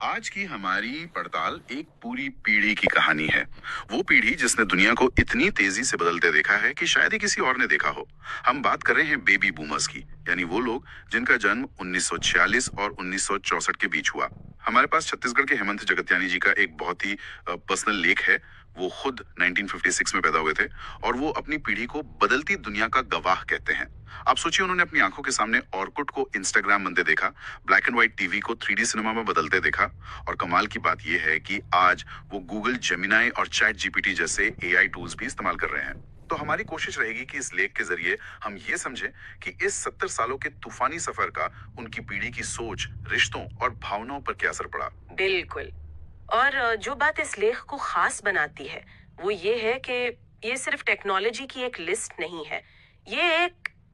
आज की हमारी पड़ताल एक पूरी पीढ़ी की कहानी है। वो पीढ़ी जिसने दुनिया को इतनी तेजी से बदलते देखा है कि शायद ही किसी और ने देखा हो। हम बात कर रहे हैं बेबी बूमर्स की, यानी वो लोग जिनका जन्म 1946 और 1964 के बीच हुआ। हमारे पास छत्तीसगढ़ के हेमंत जगत्यानी जी का एक बहुत ही पर्सनल लेख है। वो खुद 1956 में पैदा हुए थे और वो अपनी पीढ़ी को बदलती दुनिया का गवाह कहते हैं। आप सोचिए, उन्होंने अपनी आंखों के सामने ऑर्कुट को इंस्टाग्राम बनते देखा, ब्लैक एंड व्हाइट टीवी को 3D सिनेमा में बदलते देखा, और कमाल की बात यह है कि आज वो गूगल जेमिनाई और चैट जीपीटी जैसे एआई टूल्स भी इस्तेमाल कर रहे हैं। तो हमारी कोशिश रहेगी कि इस लेख के जरिए हम ये समझें कि इस 70 सालों के तूफानी सफर का उनकी पीढ़ी की सोच, रिश्तों और भावनाओं पर क्या असर पड़ा। बिल्कुल। और जो बात इस लेख को खास बनाती है वो ये है कि ये सिर्फ टेक्नोलॉजी की एक लिस्ट नहीं है। ये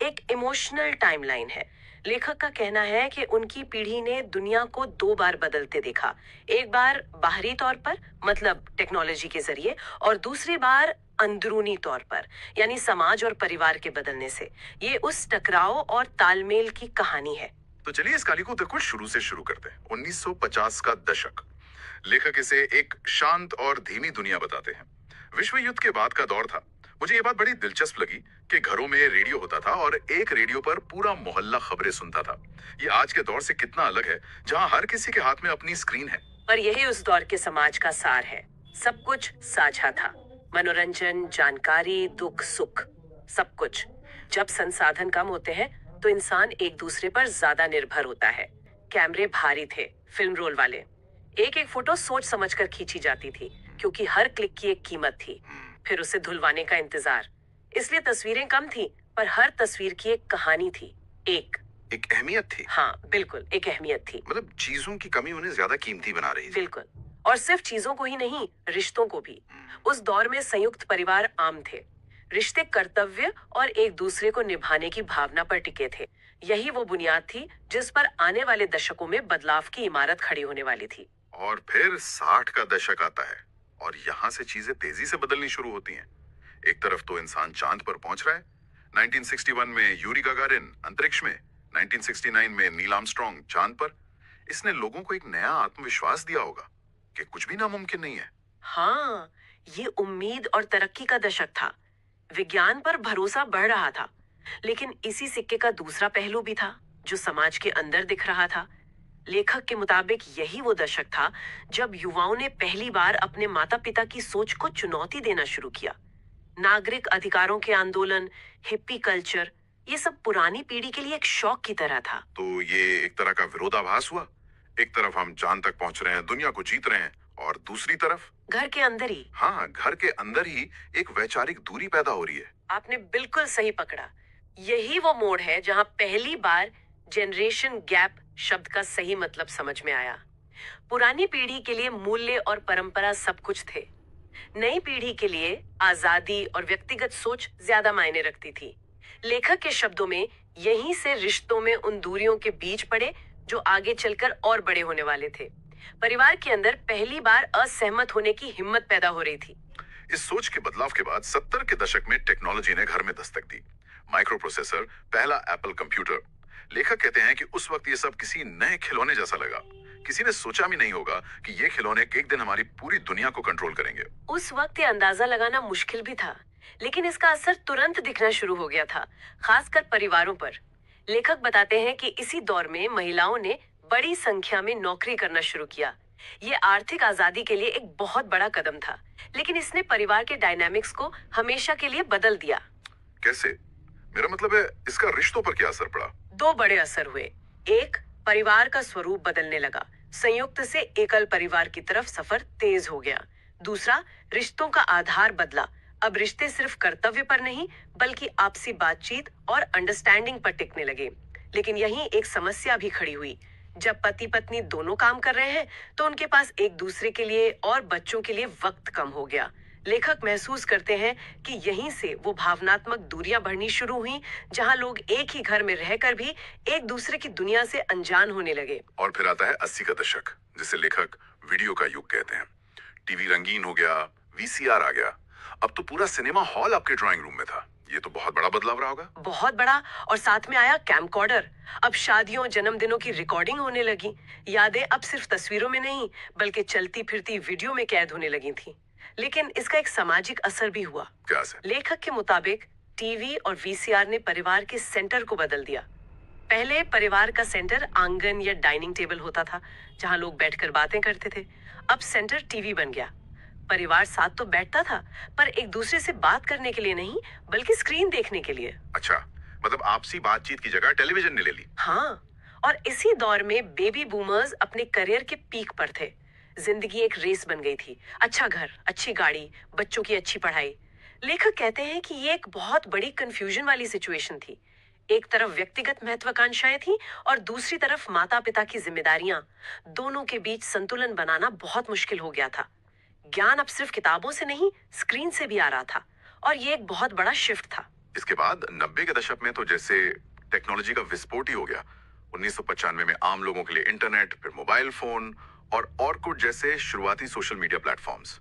एक इमोशनल टाइमलाइन है। लेखक का कहना है कि उनकी पीढ़ी ने दुनिया को दो बार बदलते देखा। एक बार बाहरी तौर पर, मतलब टेक्नोलॉजी के जरिए, और दूसरी बार अंदरूनी तौर पर, यानी समाज और परिवार के बदलने से। ये उस टकराव और तालमेल की कहानी है। तो चलिए इस कहानी को देखो शुरू से शुरू करते हैं। 1950 का दशक। लेखक इसे एक शांत और धीमी दुनिया बताते हैं। विश्व युद्ध के बाद का दौर था। मुझे ये बात बड़ी दिलचस्प लगी कि घरों में रेडियो होता था और एक रेडियो पर पूरा मोहल्ला खबरें सुनता था। ये आज के दौर से कितना अलग है, जहां हर किसी के हाथ में अपनी स्क्रीन है। पर यही उस दौर के समाज का सार है। सब कुछ साझा था। मनोरंजन, जानकारी, दुख सुख, सब कुछ। जब संसाधन कम होते हैं तो इंसान एक दूसरे पर ज्यादा निर्भर होता है। कैमरे भारी थे, फिल्म रोल वाले। एक एक फोटो सोच समझकर खींची जाती थी, क्योंकि हर क्लिक की एक कीमत थी। फिर उसे धुलवाने का इंतजार। इसलिए तस्वीरें कम थी, पर हर तस्वीर की एक कहानी थी। एक अहमियत थी। हाँ, बिल्कुल, एक अहमियत थी। मतलब चीजों की कमी उन्हें ज्यादा कीमती बना रही थी। बिल्कुल। और सिर्फ चीजों को ही नहीं, रिश्तों को भी। उस दौर में संयुक्त परिवार आम थे। रिश्ते कर्तव्य और एक दूसरे को निभाने की भावना पर टिके थे। यही वो बुनियाद थी जिस पर आने वाले दशकों में बदलाव की इमारत खड़ी होने वाली थी। और फिर 60 का दशक आता है और यहाँ से चीजें तेजी से बदलनी शुरू होती हैं। एक तरफ तो इंसान चांद पर पहुंच रहा है। 1961 में यूरी गागारिन अंतरिक्ष में, 1969 में नील आर्मस्ट्रॉन्ग चांद पर। इसने लोगों को एक नया आत्मविश्वास दिया होगा कि कुछ भी नामुमकिन नहीं है। हाँ, ये उम्मीद और तरक्की का दशक था। विज्ञान पर भरोसा बढ़ रहा था। लेकिन इसी सिक्के का दूसरा पहलू भी था, जो समाज के अंदर दिख रहा था। लेखक के मुताबिक यही वो दशक था जब युवाओं ने पहली बार अपने माता पिता की सोच को चुनौती देना शुरू किया। नागरिक अधिकारों के आंदोलन, हिप्पी कल्चर, ये सब पुरानी पीढ़ी के लिए एक शौक की तरह था। तो ये एक तरह का विरोधाभास हुआ। एक तरफ हम चांद तक पहुंच रहे हैं, दुनिया को जीत रहे हैं, और दूसरी तरफ घर के अंदर ही। हाँ, घर के अंदर ही एक वैचारिक दूरी पैदा हो रही है। आपने बिल्कुल सही पकड़ा। यही वो मोड़ है जहां पहली बार जनरेशन गैप शब्द का सही मतलब समझ में आया। पुरानी पीढ़ी के लिए मूल्य और परंपरा सब कुछ थे। नई पीढ़ी के लिए आजादी और व्यक्तिगत सोच ज्यादा मायने रखती थी। लेखक के शब्दों में, यहीं से रिश्तों में उन दूरियों के बीज पड़े जो आगे चलकर और बड़े होने वाले थे। परिवार के अंदर पहली बार असहमत होने की हिम्मत पैदा हो रही थी। इस सोच के बदलाव के बाद 70 के दशक में टेक्नोलॉजी ने घर में दस्तक दी। माइक्रो प्रोसेसर, पहला एप्पल कंप्यूटर। लेखक कहते हैं कि उस वक्त ये सब किसी नए खिलौने जैसा लगा। किसी ने सोचा भी नहीं होगा कि ये खिलौने एक दिन हमारी पूरी दुनिया को कंट्रोल करेंगे। उस वक्त ये अंदाजा लगाना मुश्किल भी था, लेकिन इसका असर तुरंत दिखना शुरू हो गया था, खासकर परिवारों पर। लेखक बताते हैं कि इसी दौर में महिलाओं ने बड़ी संख्या में नौकरी करना शुरू किया। ये आर्थिक आजादी के लिए एक बहुत बड़ा कदम था, लेकिन इसने परिवार के डायनामिक्स को हमेशा के लिए बदल दिया। कैसे? मेरा मतलब है, इसका रिश्तों पर क्या असर पड़ा? दो बड़े असर हुए। एक, परिवार का स्वरूप बदलने लगा। संयुक्त से एकल परिवार की तरफ सफर तेज हो गया। दूसरा, रिश्तों का आधार बदला। अब रिश्ते सिर्फ कर्तव्य पर नहीं, बल्कि आपसी बातचीत और अंडरस्टैंडिंग पर टिकने लगे। लेकिन यहीं एक समस्या भी खड़ी हुई। जब पति पत्नी दोनों काम कर रहे हैं, तो उनके पास एक दूसरे के लिए और बच्चों के लिए वक्त कम हो गया। लेखक महसूस करते हैं कि यहीं से वो भावनात्मक दूरियां बढ़नी शुरू हुई, जहां लोग एक ही घर में रहकर भी एक दूसरे की दुनिया से अनजान होने लगे। और फिर आता है 80 का दशक, जिसे लेखक वीडियो का युग कहते हैं। टीवी रंगीन हो गया, वीसीआर आ गया। अब तो पूरा सिनेमा हॉल आपके ड्राइंग रूम में था। ये तो बहुत बड़ा बदलाव रहा होगा। बहुत बड़ा। और साथ में आया कैमकॉर्डर। अब शादियों जन्मदिनों की रिकॉर्डिंग होने लगी। यादें अब सिर्फ तस्वीरों में नहीं बल्कि चलती फिरती वीडियो में कैद होने लगी थी। लेकिन इसका एक सामाजिक असर भी हुआ। क्या से? लेखक के मुताबिक टीवी और वीसीआर ने परिवार के सेंटर को बदल दिया। पहले परिवार का सेंटर आंगन या डाइनिंग टेबल होता था जहां लोग बैठकर बातें करते थे। अब सेंटर टीवी बन गया। परिवार साथ तो बैठता था पर एक दूसरे से बात करने के लिए नहीं बल्कि स्क्रीन देखने के लिए। अच्छा, मतलब आपसी बातचीत की जगह टेलीविजन ने ले ली। हाँ, और इसी दौर में बेबी बूमर्स अपने करियर के पीक पर थे। जिंदगी एक रेस बन गई थी। अच्छा घर, अच्छी गाड़ी, बच्चों की अच्छी पढ़ाई। लेखक कहते हैं कि ये एक बहुत बड़ी कंफ्यूजन वाली सिचुएशन थी। एक तरफ व्यक्तिगत महत्वाकांक्षाएं थी और दूसरी तरफ माता पिता की जिम्मेदारियां। दोनों के बीच संतुलन बनाना बहुत मुश्किल हो गया था। ज्ञान अब सिर्फ किताबों से नहीं स्क्रीन से भी आ रहा था और ये एक बहुत बड़ा शिफ्ट था। इसके बाद 90 के दशक में तो जैसे टेक्नोलॉजी का विस्फोट ही हो गया। 1995 में आम लोगों के लिए इंटरनेट, फिर मोबाइल फोन और ऑरकुट जैसे शुरुआती सोशल मीडिया प्लेटफॉर्म्स।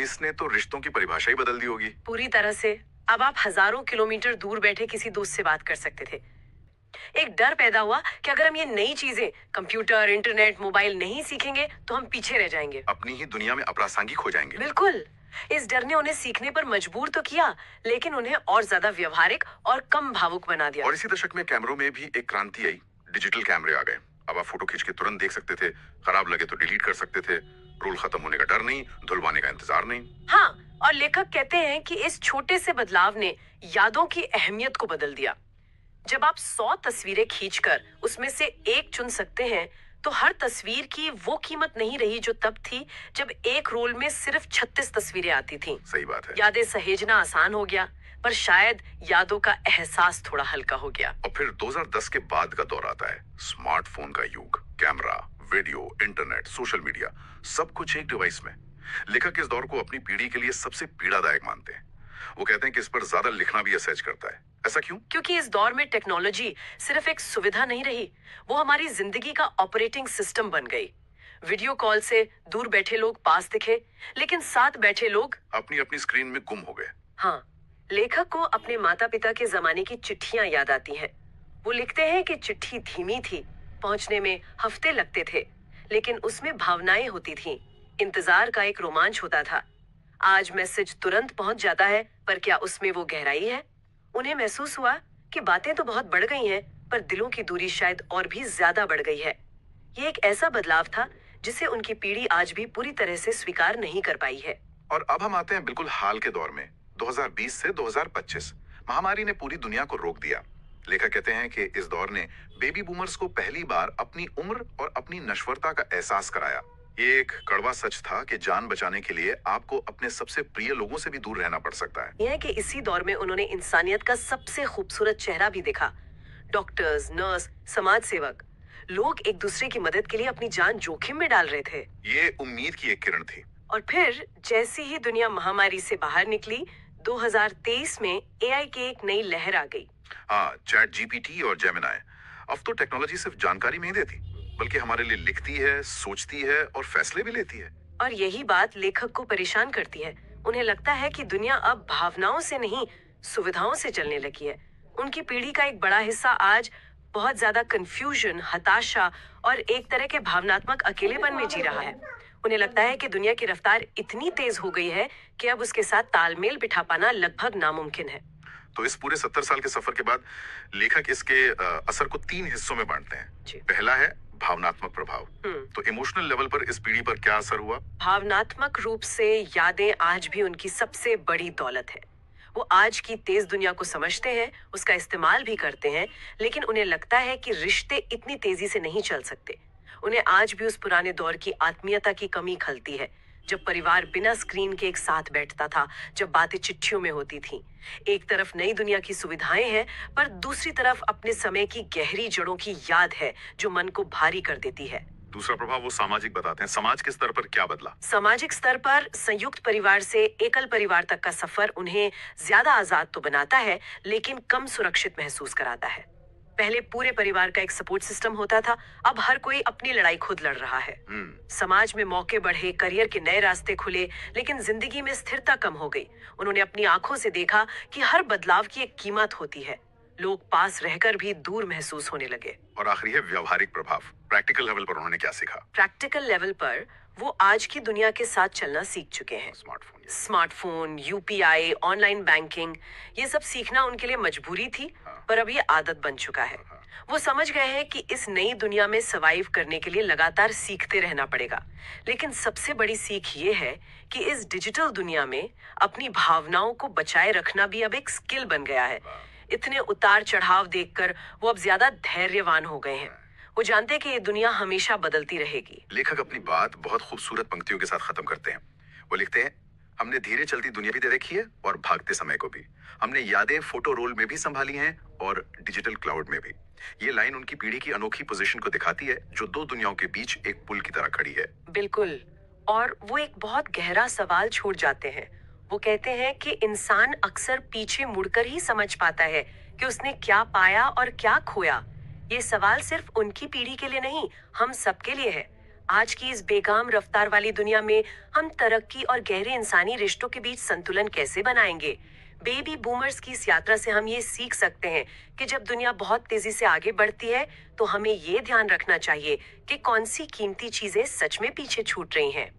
इसने तो रिश्तों की परिभाषा ही बदल दी होगी। पूरी तरह से। अब आप हजारों किलोमीटर दूर बैठे किसी दोस्त से बात कर सकते थे। एक डर पैदा हुआ कि अगर हम ये नई चीजें कंप्यूटर, इंटरनेट, मोबाइल नहीं सीखेंगे तो हम पीछे रह जाएंगे, अपनी ही दुनिया में अप्रासंगिक हो जाएंगे। बिल्कुल। इस डर ने उन्हें सीखने पर मजबूर तो किया लेकिन उन्हें और ज्यादा व्यवहारिक और कम भावुक बना दिया। और इसी दशक में कैमरों में भी एक क्रांति आई। डिजिटल कैमरे आ गए। अब आप फोटो खींच के तुरंत देख सकते थे, खराब लगे तो डिलीट कर सकते थे। रोल खत्म होने का डर नहीं, धुलवाने का इंतजार नहीं। हाँ, और लेखक कहते हैं कि इस छोटे से बदलाव ने यादों की अहमियत को बदल दिया। जब आप 100 तस्वीरें खींचकर उसमें से एक चुन सकते हैं तो हर तस्वीर की वो कीमत नहीं रही जो तब थी जब एक रोल में सिर्फ 36 तस्वीरें आती थीं। सही बात है। यादें सहेजना आसान हो गया पर शायद यादों का एहसास थोड़ा हल्का हो गया। और फिर 2010 के बाद का दौर आता है। स्मार्टफोन का युग, camera, video, internet, social media, सब कुछ एक डिवाइस में। लेखक इस दौर को अपनी पीढ़ी के लिए सबसे पीड़ादायक मानते हैं। वो कहते हैं कि इस पर ज्यादा लिखना भी असहज करता है। ऐसा क्यों? क्योंकि इस दौर में टेक्नोलॉजी सिर्फ एक सुविधा नहीं रही, वो हमारी जिंदगी का ऑपरेटिंग सिस्टम बन गई। वीडियो कॉल से दूर बैठे लोग पास दिखे लेकिन साथ बैठे लोग अपनी अपनी स्क्रीन में गुम हो गए। हाँ, लेखक को अपने माता पिता के जमाने की चिट्ठियां याद आती हैं। वो लिखते हैं कि चिट्ठी धीमी थी, पहुंचने में हफ्ते लगते थे, लेकिन उसमें भावनाएं होती थीं। इंतजार का एक रोमांच होता था। आज मैसेज तुरंत पहुंच जाता है पर क्या उसमें वो गहराई है? उन्हें महसूस हुआ कि बातें तो बहुत बढ़ गई हैं पर दिलों की दूरी शायद और भी ज्यादा बढ़ गई है। ये एक ऐसा बदलाव था जिसे उनकी पीढ़ी आज भी पूरी तरह से स्वीकार नहीं कर पाई है। और अब हम आते हैं बिल्कुल हाल के दौर में, 2020 से 2025। महामारी ने पूरी दुनिया को रोक दिया। लेखक कहते हैं कि इस दौर ने बेबी बूमर्स को पहली बार अपनी उम्र और अपनी नश्वरता का एहसास कराया। ये एक कड़वा सच था कि जान बचाने के लिए आपको अपने सबसे प्रिय लोगों से भी दूर रहना पड़ सकता है। यह है कि इसी दौर में उन्होंने इंसानियत का सबसे खूबसूरत चेहरा भी देखा। डॉक्टर्स, नर्स, समाज सेवक, लोग एक दूसरे की मदद के लिए अपनी जान जोखिम में डाल रहे थे। ये उम्मीद की एक किरण थी। और फिर जैसी ही दुनिया महामारी से बाहर निकली, 2023 में एआई की एक नई लहर आ गई। हाँ, चैट जीपीटी और जेमिनाई। अब तो टेक्नोलॉजी सिर्फ जानकारी नहीं देती बल्कि हमारे लिए लिखती है, सोचती है और फैसले भी लेती है। और यही बात लेखक को परेशान करती है। उन्हें लगता है कि दुनिया अब भावनाओं से नहीं सुविधाओं से चलने लगी है। उनकी पीढ़ी का एक बड़ा हिस्सा आज बहुत ज्यादा कंफ्यूजन, हताशा और एक तरह के भावनात्मक अकेलेपन में जी रहा है। उन्हें लगता है कि दुनिया की रफ्तार इतनी तेज हो गई है कि अब उसके साथ तालमेल बिठा पाना लगभग नामुमकिन है। तो इस पूरे 70 साल के सफर के बाद लेखक इसके असर को 3 हिस्सों में बांटते हैं। पहला है भावनात्मक प्रभाव। तो इमोशनल लेवल पर इस पीढ़ी पर क्या असर हुआ? भावनात्मक रूप से यादें आज भी उनकी सबसे बड़ी दौलत है। वो आज की तेज दुनिया को समझते हैं, उसका इस्तेमाल भी करते हैं, लेकिन उन्हें लगता है कि रिश्ते इतनी तेजी से नहीं चल सकते। उन्हें आज भी उस पुराने दौर की आत्मीयता की कमी खलती है, जब परिवार बिना स्क्रीन के एक साथ बैठता था, जब बातें चिट्ठियों में होती थीं। एक तरफ नई दुनिया की सुविधाएं हैं पर दूसरी तरफ अपने समय की गहरी जड़ों की याद है जो मन को भारी कर देती है। दूसरा प्रभाव वो सामाजिक बताते हैं। समाज के स्तर पर क्या बदला? सामाजिक स्तर पर संयुक्त परिवार से एकल परिवार तक का सफर उन्हें ज्यादा आजाद तो बनाता है लेकिन कम सुरक्षित महसूस कराता है। पहले पूरे परिवार का एक सपोर्ट सिस्टम होता था, अब हर कोई अपनी लड़ाई खुद लड़ रहा है। समाज में मौके बढ़े, करियर के नए रास्ते खुले, लेकिन जिंदगी में स्थिरता कम हो गई। उन्होंने अपनी आंखों से देखा कि हर बदलाव की एक कीमत होती है। लोग पास रहकर भी दूर महसूस होने लगे। और आखिरी है व्यवहारिक प्रभाव। प्रैक्टिकल लेवल पर उन्होंने क्या सीखा? प्रैक्टिकल लेवल पर वो आज की दुनिया के साथ चलना सीख चुके हैं। स्मार्टफोन, यूपीआई, ऑनलाइन बैंकिंग, ये सब सीखना उनके लिए मजबूरी थी, पर अब ये आदत बन चुका है। वो समझ गए हैं कि इस नई दुनिया में सर्वाइव करने के लिए लगातार सीखते रहना पड़ेगा। लेकिन सबसे बड़ी सीख ये है कि इस डिजिटल दुनिया में अपनी भावनाओं को बचाए रखना भी अब एक स्किल बन गया है। इतने उतार चढ़ाव देखकर वो अब ज्यादा धैर्यवान हो गए हैं। वो जानते हैं कि ये दुनिया हमेशा बदलती रहेगी। लेखक अपनी बात बहुत खूबसूरत पंक्तियों के साथ खत्म करते हैं। वो लिखते हैं, हमने धीरे चलती दुनिया भी देखी है और भागते समय को भी। हमने यादें फोटो रोल में भी संभाली हैं और डिजिटल क्लाउड में भी। ये लाइन उनकी पीढ़ी की अनोखी पोजीशन को दिखाती है, जो दो दुनियाओं के बीच एक पुल की तरह खड़ी है। बिल्कुल। और वो एक बहुत गहरा सवाल छोड़ जाते हैं। वो कहते हैं कि इंसान अक्सर पीछे मुड़कर ही समझ पाता है कि उसने क्या पाया और क्या खोया। ये सवाल सिर्फ उनकी पीढ़ी के लिए नहीं, हम सबके लिए है। आज की इस बेगाम रफ्तार वाली दुनिया में हम तरक्की और गहरे इंसानी रिश्तों के बीच संतुलन कैसे बनाएंगे? बेबी बूमर्स की इस यात्रा से हम ये सीख सकते हैं कि जब दुनिया बहुत तेजी से आगे बढ़ती है, तो हमें ये ध्यान रखना चाहिए कि कौन सी कीमती चीजें सच में पीछे छूट रही हैं।